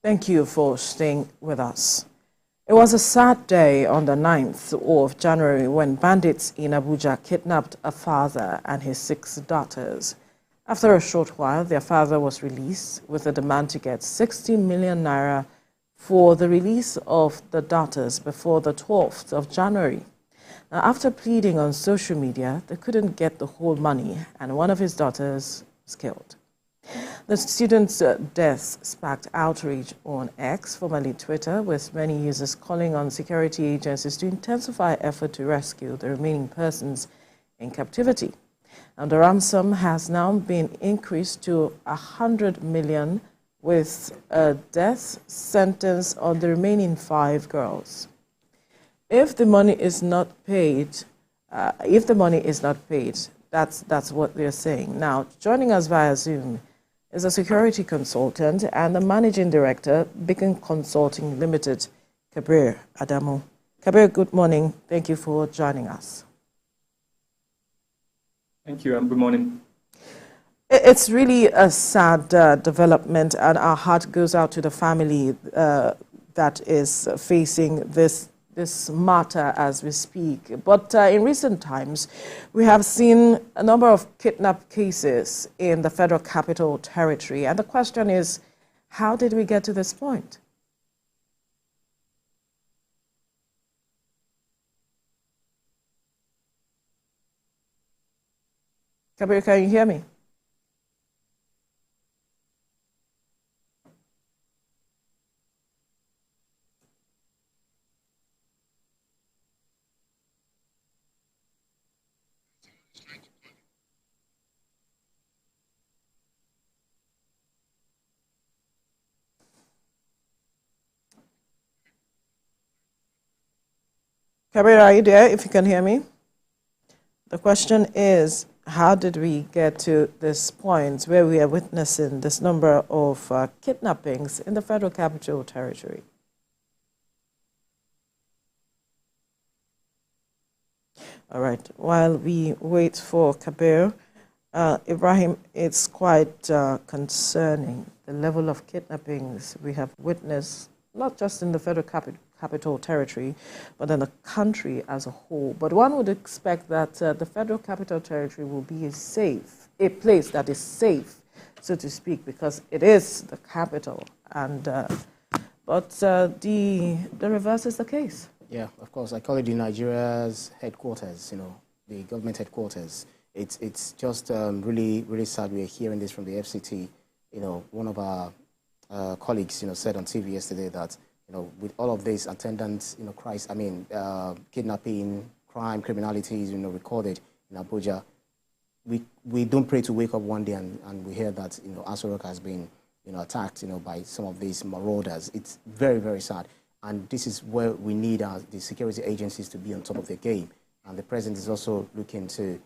Thank you for staying with us. It was a sad day on the 9th of January when bandits in Abuja kidnapped a father and his 6 daughters. After a short while, their father was released with a demand to get 60 million naira for the release of the daughters before the 12th of January. Now, after pleading on social media, they couldn't get the whole money, and one of his daughters was killed. The student's death sparked outrage on X, formerly Twitter, with many users calling on security agencies to intensify effort to rescue the remaining persons in captivity. And the ransom has now been increased to 100 million, with a death sentence on the remaining 5 girls. If the money is not paid, that's what they're saying. Now, joining us via Zoom is a security consultant and the managing director, Beacon Consulting Limited, Kabir Adamu. Kabir, good morning. Thank you for joining us. Thank you, and good morning. It's really a sad development, and our heart goes out to the family that is facing this matter as we speak. But in recent times, we have seen a number of kidnap cases in the Federal Capital Territory. And the question is, how did we get to this point? Kabir, can you hear me? Kabir, are you there, if you can hear me? The question is, how did we get to this point where we are witnessing this number of kidnappings in the Federal Capital Territory? All right, while we wait for Kabir, Ibrahim, it's quite concerning, the level of kidnappings we have witnessed, not just in the Federal Capital Territory, but in the country as a whole. But one would expect that the Federal Capital Territory will be a place that is safe, so to speak, because it is the capital. And but the reverse is the case. Yeah, of course. I call it the Nigeria's headquarters. The government headquarters. It's just really, really sad. We're hearing this from the FCT. One of our colleagues, said on TV yesterday that, with all of this attendance, kidnapping, crime, criminalities, recorded in Abuja, we don't pray to wake up one day and we hear that, Aso Rock has been, attacked, by some of these marauders. It's very, very sad. And this is where we need the security agencies to be on top of their game. And the president is also looking to,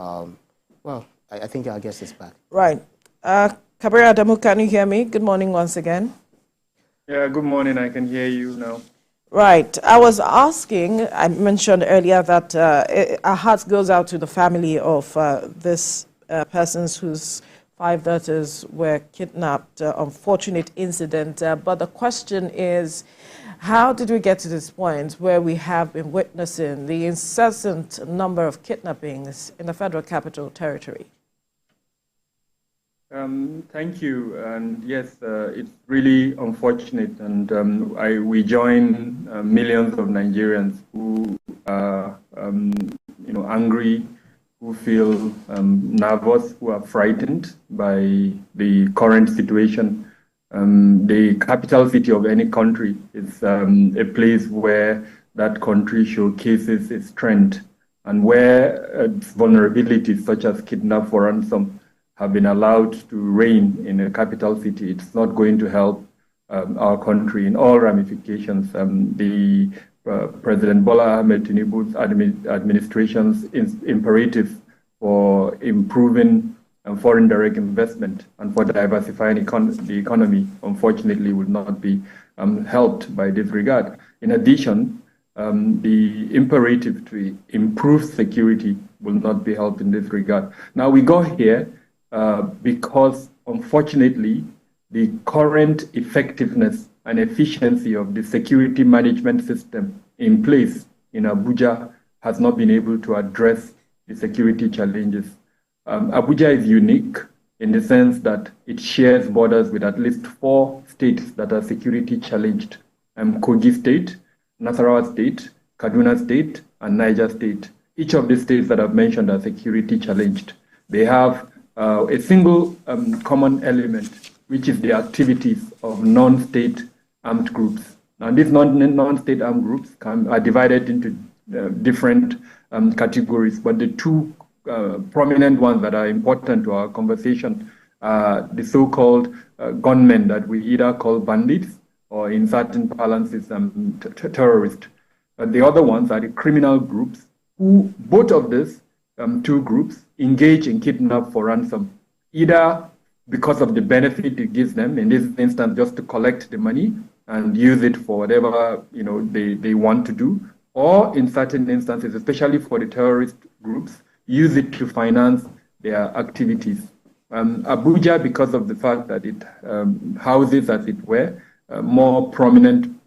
I think our guest is back. Right. Kabir Adamu, can you hear me? Good morning once again. Yeah, good morning. I can hear you now. Right. I was asking, I mentioned earlier that our heart goes out to the family of this persons whose 5 daughters were kidnapped. Unfortunate incident. But the question is, how did we get to this point where we have been witnessing the incessant number of kidnappings in the Federal Capital Territory? Thank you. And yes, it's really unfortunate. And we join millions of Nigerians who are, angry, who feel nervous, who are frightened by the current situation. The capital city of any country is a place where that country showcases its strength and where vulnerabilities such as kidnap for ransom have been allowed to reign in a capital city. It's not going to help our country in all ramifications. The President Bola Ahmed Tinubu's administration's imperative for improving foreign direct investment and for diversifying the economy, unfortunately, would not be helped by this regard. In addition, the imperative to improve security will not be helped in this regard. Now, we got here because, unfortunately, the current effectiveness and efficiency of the security management system in place in Abuja has not been able to address the security challenges. Abuja is unique in the sense that it shares borders with at least 4 states that are security challenged: Kogi State, Nasarawa State, Kaduna State, and Niger State. Each of these states that I've mentioned are security challenged. They have a single common element, which is the activities of non-state armed groups. Now, these non-state armed groups are divided into different categories, but the 2 prominent ones that are important to our conversation are the so-called gunmen that we either call bandits or in certain parlances terrorists. The other ones are the criminal groups, who both of these 2 groups engage in kidnap for ransom, either because of the benefit it gives them, in this instance just to collect the money and use it for whatever they want to do, or in certain instances, especially for the terrorist groups, use it to finance their activities. Abuja, because of the fact that it houses, as it were, more prominent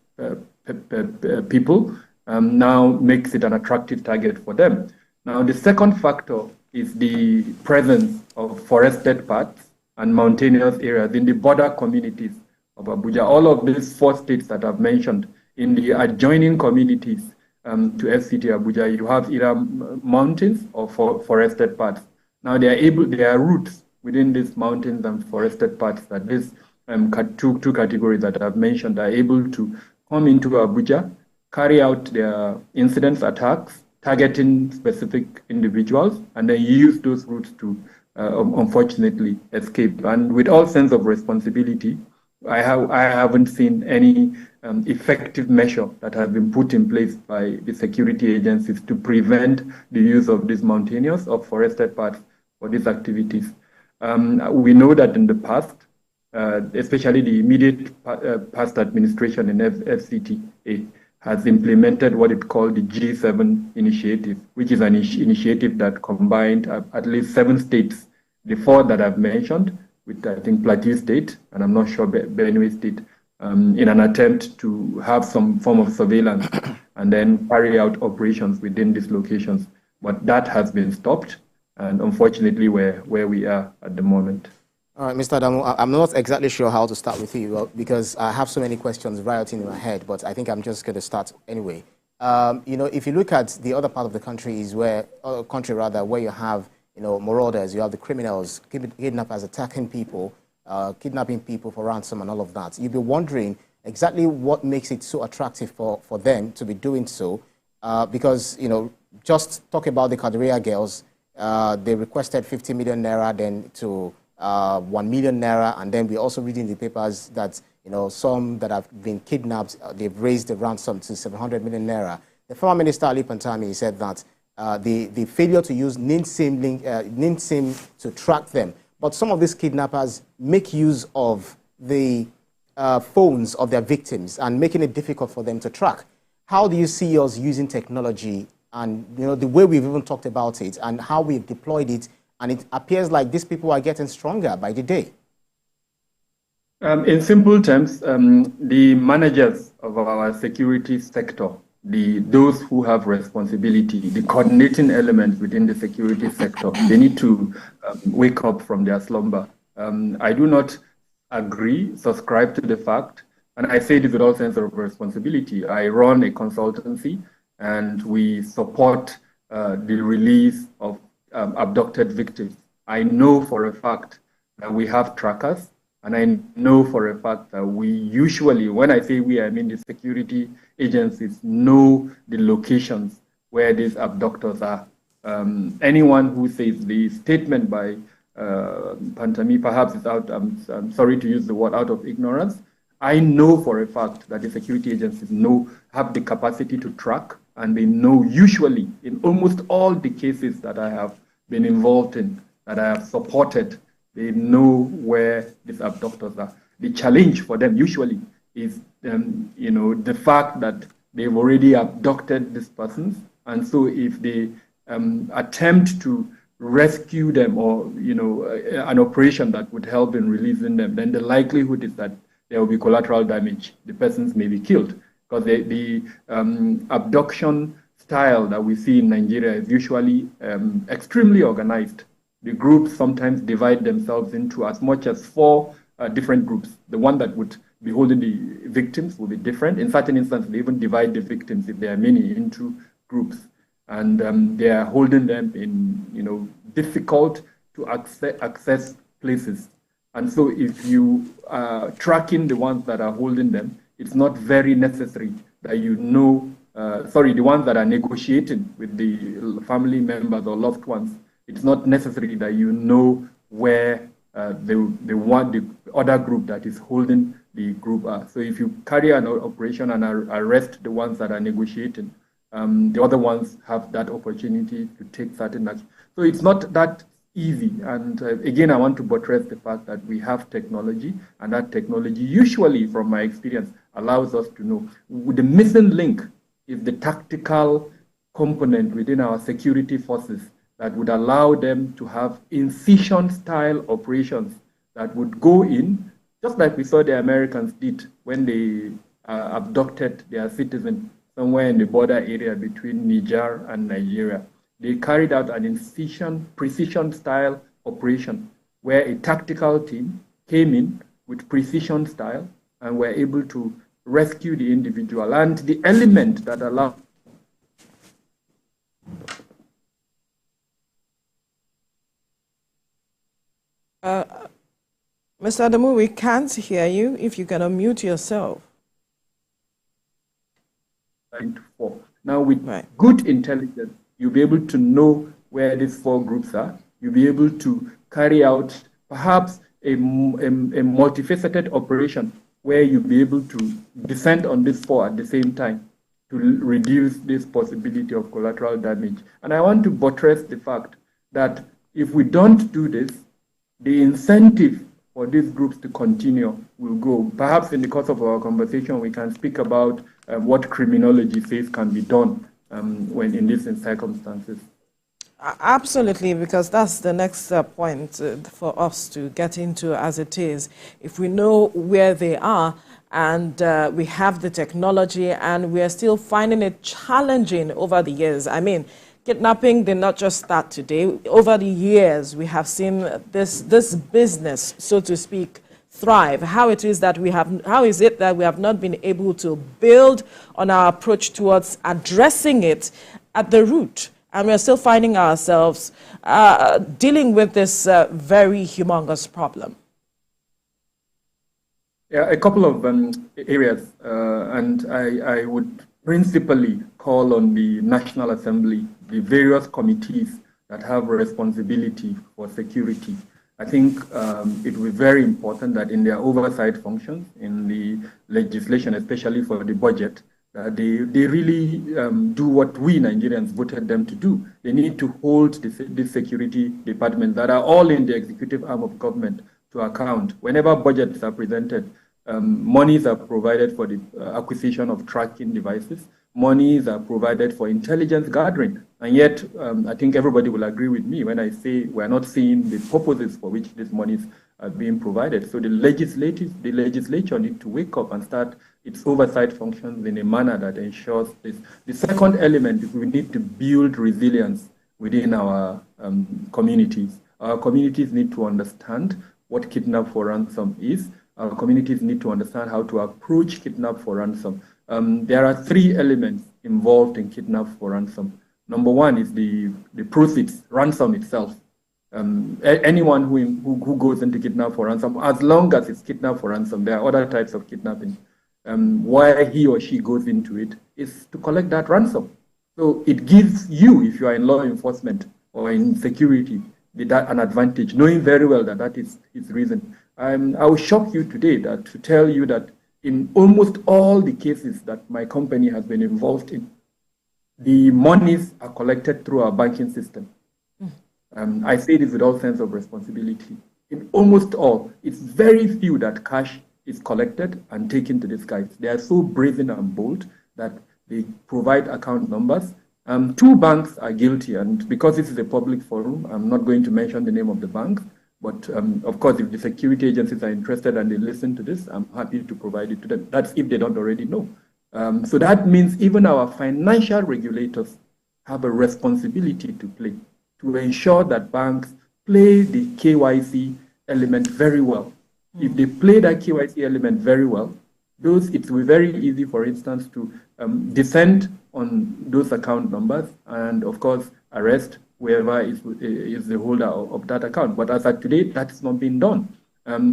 people, now makes it an attractive target for them. Now, the second factor is the presence of forested parts and mountainous areas in the border communities of Abuja. All of these 4 states that I've mentioned, in the adjoining communities to FCT Abuja, you have either mountains or forested parts. Now, there are routes within these mountains and forested parts that these 2 categories that I've mentioned are able to come into Abuja, carry out their incidents, attacks, targeting specific individuals, and then use those routes to, unfortunately, escape. And with all sense of responsibility, I haven't seen any effective measure that has been put in place by the security agencies to prevent the use of these mountainous or forested parts for these activities. We know that in the past, especially the immediate past administration in FCTA, has implemented what it called the G7 initiative, which is an initiative that combined at least 7 states, the 4 that I've mentioned, with I think Plateau State, and I'm not sure Benue State, in an attempt to have some form of surveillance and then carry out operations within these locations. But that has been stopped, and unfortunately where we are at the moment. All right, Mr. Adamu, I'm not exactly sure how to start with you because I have so many questions rioting in my head, but I think I'm just going to start anyway. If you look at the other part of the country where you have, marauders, you have the criminals, kidnappers attacking people, kidnapping people for ransom and all of that. You'd be wondering exactly what makes it so attractive for them to be doing so, because, just talk about the Kadria girls, they requested 50 million naira then to 1 million naira, and then we also read in the papers that some that have been kidnapped, they've raised the ransom to 700 million naira. The former minister Ali Pantami said that the failure to use NIN-SIM to track them, but some of these kidnappers make use of the phones of their victims and making it difficult for them to track. How do you see us using technology and the way we've even talked about it and how we've deployed it? And it appears like these people are getting stronger by the day. In simple terms, the managers of our security sector, those who have responsibility, the coordinating elements within the security sector, they need to wake up from their slumber. I do not subscribe to the fact, and I say this with all sense of responsibility. I run a consultancy and we support the release of abducted victims. I know for a fact that we have trackers, and I know for a fact that we usually, when I say we, I mean the security agencies, know the locations where these abductors are. Anyone who says the statement by Pantami perhaps is out, I'm sorry to use the word, out of ignorance. I know for a fact that the security agencies have the capacity to track, and they know usually in almost all the cases that I have been involved in, that I have supported, they know where these abductors are. The challenge for them usually is, the fact that they've already abducted these persons, and so if they attempt to rescue them, or an operation that would help in releasing them, then the likelihood is that there will be collateral damage. The persons may be killed, because the abduction style that we see in Nigeria is usually extremely organized. The groups sometimes divide themselves into as much as 4 different groups. The one that would be holding the victims will be different. In certain instances, they even divide the victims, if there are many, into groups. And they are holding them in, difficult to access places. And so if you are tracking the ones that are holding them, it's not very necessary that the ones that are negotiating with the family members or loved ones, it's not necessary that you know where the other group that is holding the group are. So if you carry an operation and arrest the ones that are negotiating, the other ones have that opportunity to take certain action. So it's not that easy. And again, I want to buttress the fact that we have technology, and that technology usually, from my experience, allows us to know. The missing link is the tactical component within our security forces that would allow them to have incision-style operations that would go in, just like we saw the Americans did when they abducted their citizen somewhere in the border area between Niger and Nigeria. They carried out an incision, precision-style operation where a tactical team came in with precision style and were able to rescue the individual. And the element that allowed Mr. Adamu, we can't hear you. If you can unmute yourself. Now, with good intelligence, you'll be able to know where these 4 groups are. You'll be able to carry out perhaps a multifaceted operation where you'll be able to descend on these 4 at the same time to reduce this possibility of collateral damage. And I want to buttress the fact that if we don't do this, the incentive for these groups to continue will go. Perhaps in the course of our conversation, we can speak about what criminology says can be done when in these circumstances. Absolutely, because that's the next point for us to get into as it is. If we know where they are and we have the technology and we are still finding it challenging over the years. I mean, kidnapping did not just start today. Over the years, we have seen this business, so to speak, thrive. How is it that we have not been able to build on our approach towards addressing it at the root? And we're still finding ourselves dealing with this very humongous problem. Yeah, a couple of areas, and I would principally call on the National Assembly, the various committees that have responsibility for security. I think it will be very important that in their oversight functions, in the legislation, especially for the budget, they really do what we Nigerians voted them to do. They need to hold the security departments that are all in the executive arm of government to account. Whenever budgets are presented, monies are provided for the acquisition of tracking devices. Monies are provided for intelligence gathering. And yet, I think everybody will agree with me when I say we're not seeing the purposes for which these monies are being provided. So the legislature needs to wake up and start its oversight functions in a manner that ensures this. The second element is we need to build resilience within our communities. Our communities need to understand what Kidnap for Ransom is. Our communities need to understand how to approach Kidnap for Ransom. There are 3 elements involved in Kidnap for Ransom. Number 1 is the proceeds, ransom itself. Anyone who goes into Kidnap for Ransom, as long as it's Kidnap for Ransom, there are other types of kidnapping. Why he or she goes into it is to collect that ransom. So it gives you, if you are in law enforcement or in security, an advantage, knowing very well that is his reason. I will shock you today to tell you that in almost all the cases that my company has been involved in, the monies are collected through our banking system. I say this with all sense of responsibility. In almost all, it's very few that cash is collected and taken to these guys. They are so brazen and bold that they provide account numbers. Two banks are guilty, and because this is a public forum, I'm not going to mention the name of the bank, but of course, if the security agencies are interested and they listen to this, I'm happy to provide it to them. That's if they don't already know. So that means even our financial regulators have a responsibility to play, to ensure that banks play the KYC element very well. If they play that KYC element very well, it will be very easy, for instance, to descend on those account numbers and, of course, arrest whoever is the holder of that account. But as of today, that's not been done.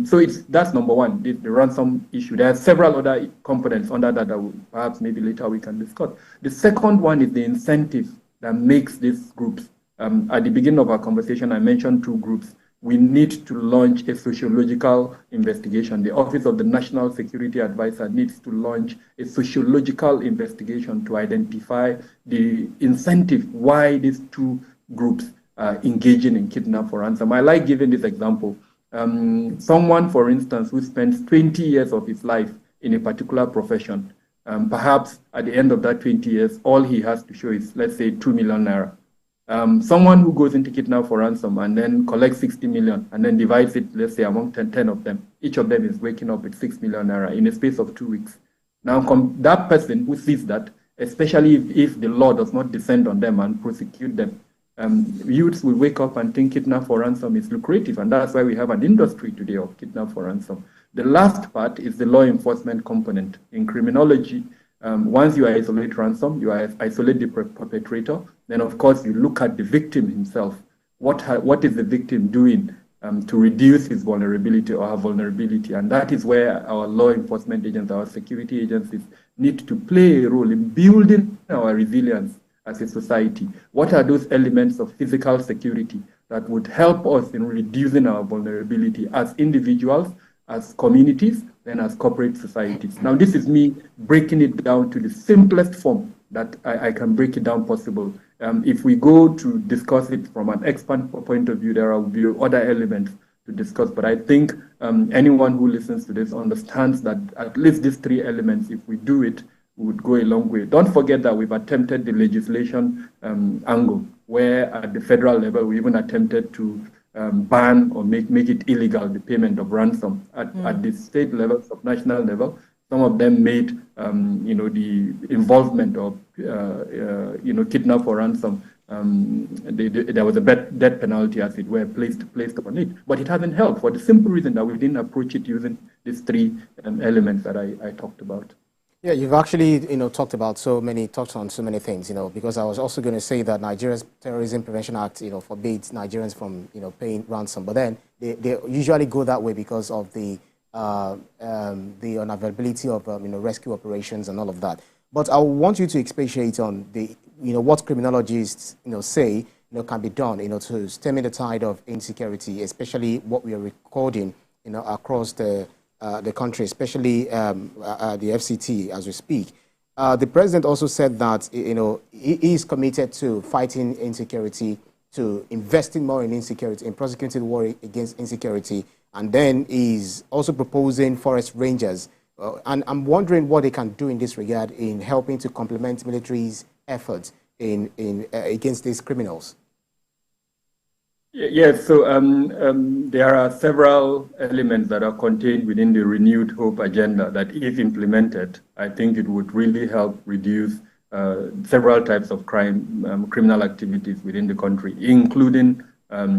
So that's number one, the ransom issue. There are several other components under that perhaps maybe later we can discuss. The second one is the incentive that makes these groups. At the beginning of our conversation, I mentioned two groups. We need to launch a sociological investigation. The Office of the National Security Advisor needs to launch a sociological investigation to identify the incentive why these two groups are engaging in kidnap for ransom. I like giving this example. Someone, for instance, who spends 20 years of his life in a particular profession, perhaps at the end of that 20 years, all he has to show is, let's say, 2 million naira. Someone who goes into kidnap for ransom and then collects 60 million and then divides it, let's say, among 10 of them, each of them is waking up with 6 million naira in a space of 2 weeks. Now, that person who sees that, especially if the law does not descend on them and prosecute them, youths will wake up and think kidnap for ransom is lucrative, and that's why we have an industry today of kidnap for ransom. The last part is the law enforcement component. In criminology, once you isolate ransom, you isolate the perpetrator, then of course you look at the victim himself. What is the victim doing to reduce his vulnerability or her vulnerability? And that is where our law enforcement agents, our security agencies need to play a role in building our resilience as a society. What are those elements of physical security that would help us in reducing our vulnerability as individuals, as communities, and as corporate societies? Now, this is me breaking it down to the simplest form that I can break it down possible. If we go to discuss it from an expert point of view, there will be other elements to discuss. But I think anyone who listens to this understands that at least these three elements, if we do it, would go a long way. Don't forget that we've attempted the legislation angle, where at the federal level, we even attempted to ban or make it illegal, the payment of ransom. At the state level, subnational level, some of them made, the involvement of, kidnap for ransom. There was a death penalty, as it were, placed on it. But it hasn't helped for the simple reason that we didn't approach it using these three elements that I talked about. Yeah, you've actually, talked on so many things, because I was also going to say that Nigeria's Terrorism Prevention Act, forbids Nigerians from, paying ransom. But then they usually go that way because of the unavailability of, rescue operations and all of that. But I want you to expatiate on the, what criminologists, say, can be done, to stem the tide of insecurity, especially what we are recording, across the country, especially the FCT as we speak. The president also said that he is committed to fighting insecurity, to investing more in insecurity, in prosecuting the war against insecurity, and then he's also proposing forest rangers. And I'm wondering what they can do in this regard in helping to complement military's efforts in against these criminals. Yes, so there are several elements that are contained within the Renewed Hope agenda that, if implemented, I think it would really help reduce several types of criminal activities within the country, including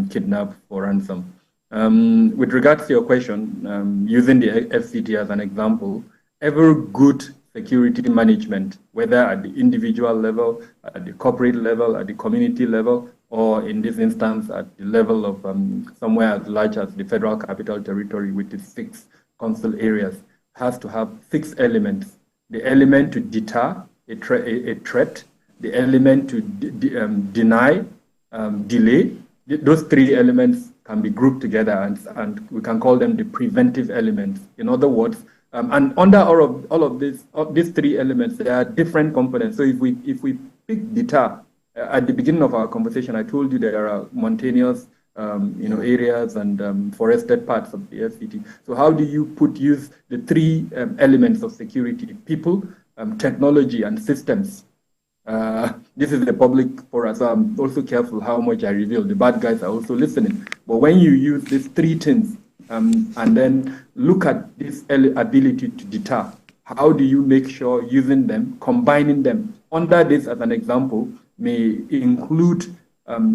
kidnap for ransom. With regards to your question, using the FCT as an example, every good security management, whether at the individual level, at the corporate level, at the community level, or in this instance at the level of somewhere as large as the Federal Capital Territory with its 6 council areas, has to have 6 elements. The element to deter a threat, the element to deny, delay. Those 3 elements can be grouped together and we can call them the preventive elements. In other words, and under all of these 3 elements, there are different components. So if we pick deter, at the beginning of our conversation, I told you there are mountainous, areas and forested parts of the FCT. So how do you use the 3 elements of security: people, technology, and systems, This is the public forum, so I'm also careful how much I reveal. The bad guys are also listening. But when you use these three things and then look at this ability to deter, how do you make sure using them, combining them? Under this, as an example, may include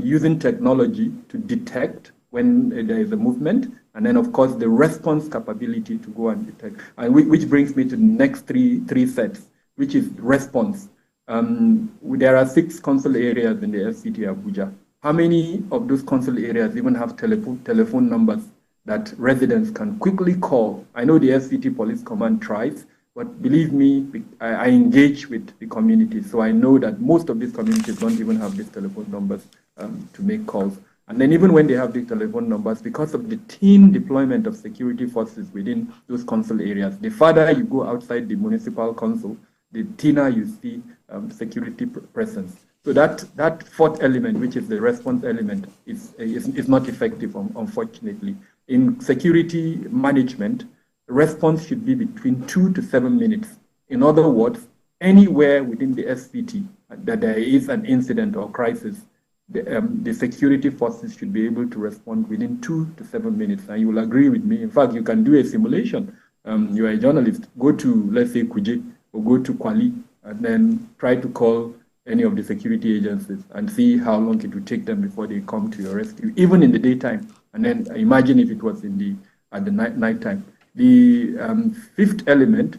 using technology to detect when there is a movement, and then, of course, the response capability to go and detect. And which brings me to the next three sets, which is response. There are 6 council areas in the FCT Abuja. How many of those council areas even have telephone numbers that residents can quickly call? I know the FCT Police Command tries, but believe me, I engage with the community, so I know that most of these communities don't even have these telephone numbers to make calls. And then even when they have these telephone numbers, because of the team deployment of security forces within those council areas, the farther you go outside the municipal council, the thinner you see security presence. So that fourth element, which is the response element, is not effective, unfortunately. In security management, response should be between 2 to 7 minutes. In other words, anywhere within the SPT that there is an incident or crisis, the security forces should be able to respond within 2 to 7 minutes. And you will agree with me. In fact, you can do a simulation. You are a journalist. Go to, let's say, Kuje, or go to Kwali, and then try to call any of the security agencies and see how long it will take them before they come to your rescue, even in the daytime. And then imagine if it was at the nighttime. The fifth element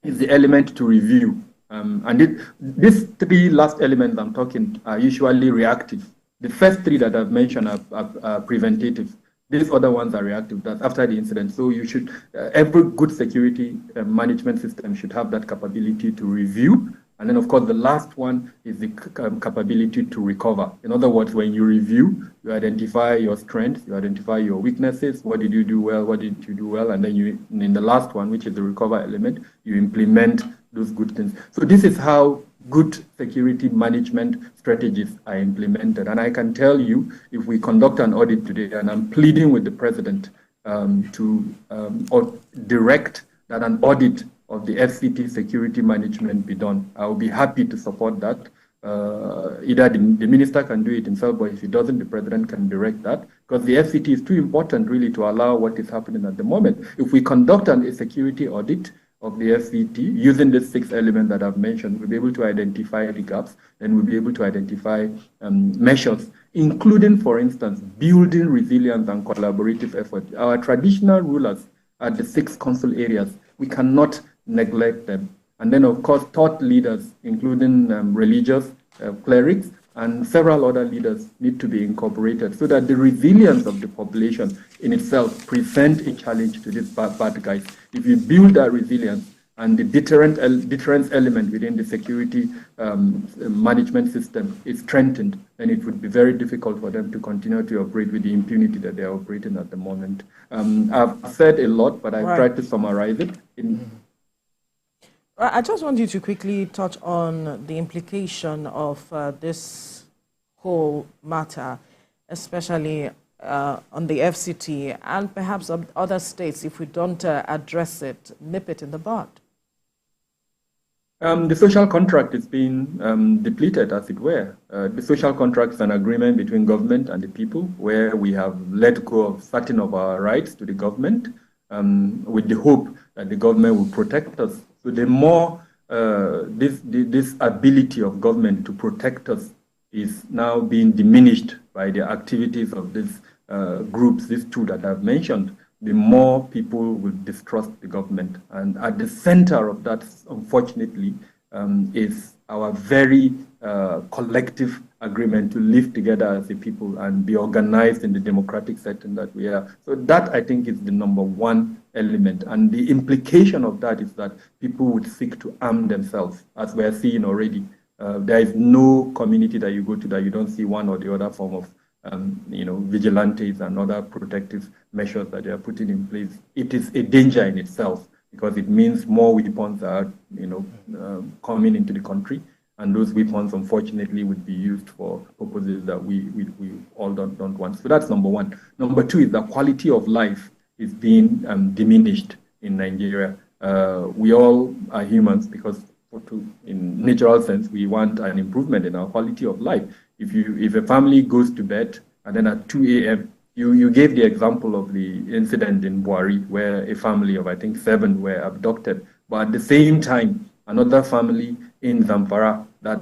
is the element to review. And these 3 last elements I'm talking are usually reactive. The first 3 that I've mentioned are preventative. These other ones are reactive. That's after the incident. So you should, every good security management system should have that capability to review. And then, of course, the last one is the capability to recover. In other words, when you review, you identify your strengths, you identify your weaknesses. What did you do well? What didn't you do well? And then in the last one, which is the recover element, you implement those good things. So this is how good security management strategies are implemented. And I can tell you, if we conduct an audit today, and I'm pleading with the president to direct that an audit of the FCT security management be done, I will be happy to support that. Either the minister can do it himself, but if he doesn't, the president can direct that, because the FCT is too important really to allow what is happening at the moment. If we conduct a security audit of the FCT using the 6 elements that I've mentioned, we'll be able to identify the gaps, and we'll be able to identify measures, including, for instance, building resilience and collaborative effort. Our traditional rulers at the 6 council areas, we cannot neglect them. And then, of course, thought leaders, including religious clerics, and several other leaders need to be incorporated so that the resilience of the population in itself presents a challenge to these bad guys. If you build that resilience and the deterrence element within the security management system is strengthened, then it would be very difficult for them to continue to operate with the impunity that they are operating at the moment. I've said a lot, but I've tried to summarize it. I just want you to quickly touch on the implication of this whole matter, especially on the FCT and perhaps other states, if we don't address it, nip it in the bud. The social contract is being depleted, as it were. The social contract is an agreement between government and the people, where we have let go of certain of our rights to the government with the hope that the government will protect us. So the more this ability of government to protect us is now being diminished by the activities of these groups, these 2 that I've mentioned, the more people will distrust the government. And at the center of that, unfortunately, is our very collective agreement to live together as a people and be organized in the democratic setting that we are. So that, I think, is the number 1 element. And the implication of that is that people would seek to arm themselves, as we are seeing already. There is no community that you go to that you don't see one or the other form of vigilantes and other protective measures that they are putting in place. It is a danger in itself, because it means more weapons are, coming into the country, and those weapons, unfortunately, would be used for purposes that we all don't want. So that's number 1. Number 2 is the quality of life is being diminished in Nigeria. We all are humans, because in natural sense, we want an improvement in our quality of life. If a family goes to bed and then at 2 a.m., you gave the example of the incident in Buari where a family of, I think, 7 were abducted. But at the same time, another family in Zamfara that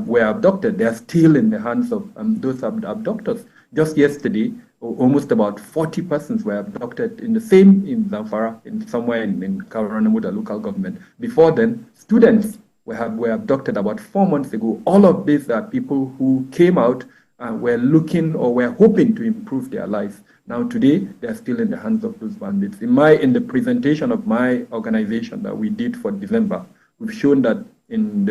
were abducted, they are still in the hands of those abductors. Just yesterday, almost about 40 persons were abducted in Zamfara, somewhere in Kauranamuda local government. Before then, students were abducted about 4 months ago. All of these are people who came out and were looking or were hoping to improve their lives. Now today, they're still in the hands of those bandits. In the presentation of my organization that we did for December, we've shown that in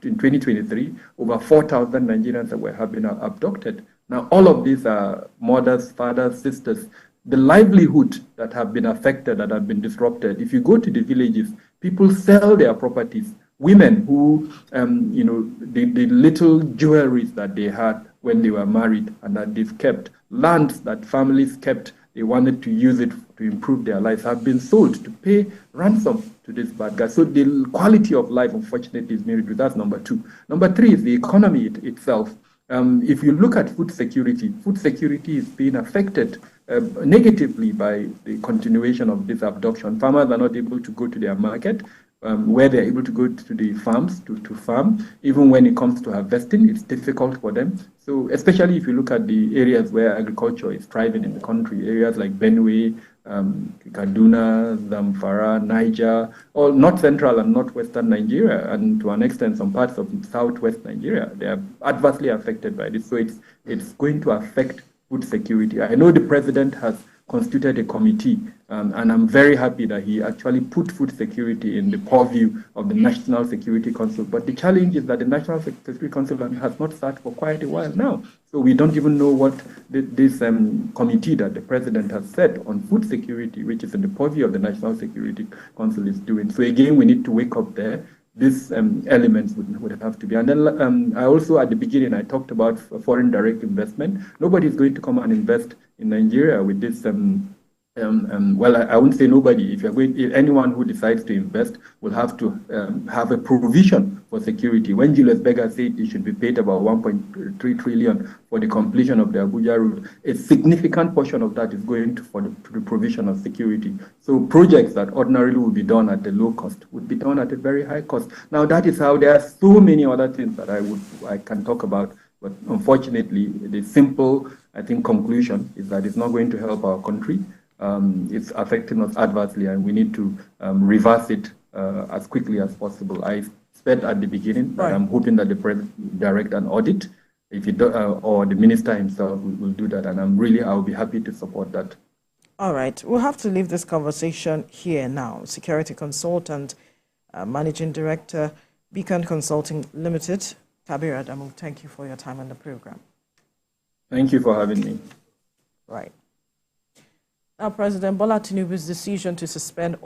2023, over 4,000 Nigerians have been abducted. Now, all of these are mothers, fathers, sisters. The livelihood that have been affected, that have been disrupted. If you go to the villages, people sell their properties. Women who, the little jewelries that they had when they were married and that they've kept, lands that families kept, they wanted to use it to improve their lives, have been sold to pay ransom to this bad guy. So the quality of life, unfortunately, is being reduced. That's number 2. Number 3 is the economy itself. If you look at food security is being affected negatively by the continuation of this abduction. Farmers are not able to go to their market, where they're able to go to the farms to farm. Even when it comes to harvesting, it's difficult for them. So especially if you look at the areas where agriculture is thriving in the country, areas like Benue, Kaduna, Zamfara, Niger, all north central and northwestern Nigeria, and to an extent some parts of southwest Nigeria, they are adversely affected by this. So it's going to affect food security. I know the president has constituted a committee, and I'm very happy that he actually put food security in the purview of the National Security Council. But the challenge is that the National Security Council has not sat for quite a while now. So we don't even know what this committee that the president has set on food security, which is in the purview of the National Security Council, is doing. So again, we need to wake up there. These elements would have to be. And then I also, at the beginning, I talked about foreign direct investment. Nobody is going to come and invest in Nigeria with this. Well, I wouldn't say nobody. If anyone who decides to invest will have to have a provision for security. When Julius Berger said it should be paid about 1.3 trillion for the completion of the Abuja route, a significant portion of that is going to the provision of security. So projects that ordinarily would be done at a low cost would be done at a very high cost. Now that is how there are so many other things that I can talk about, but unfortunately, the simple, I think, conclusion is that it's not going to help our country. It's affecting us adversely, and we need to reverse it as quickly as possible. I said at the beginning that I'm hoping that the president direct an audit, if he or the minister himself will do that, and I'll be happy to support that. All right, we'll have to leave this conversation here now. Security consultant, managing director, Beacon Consulting Limited, Kabir Adamu, thank you for your time on the program. Thank you for having me. Right. Now, President Bola Tinubu's decision to suspend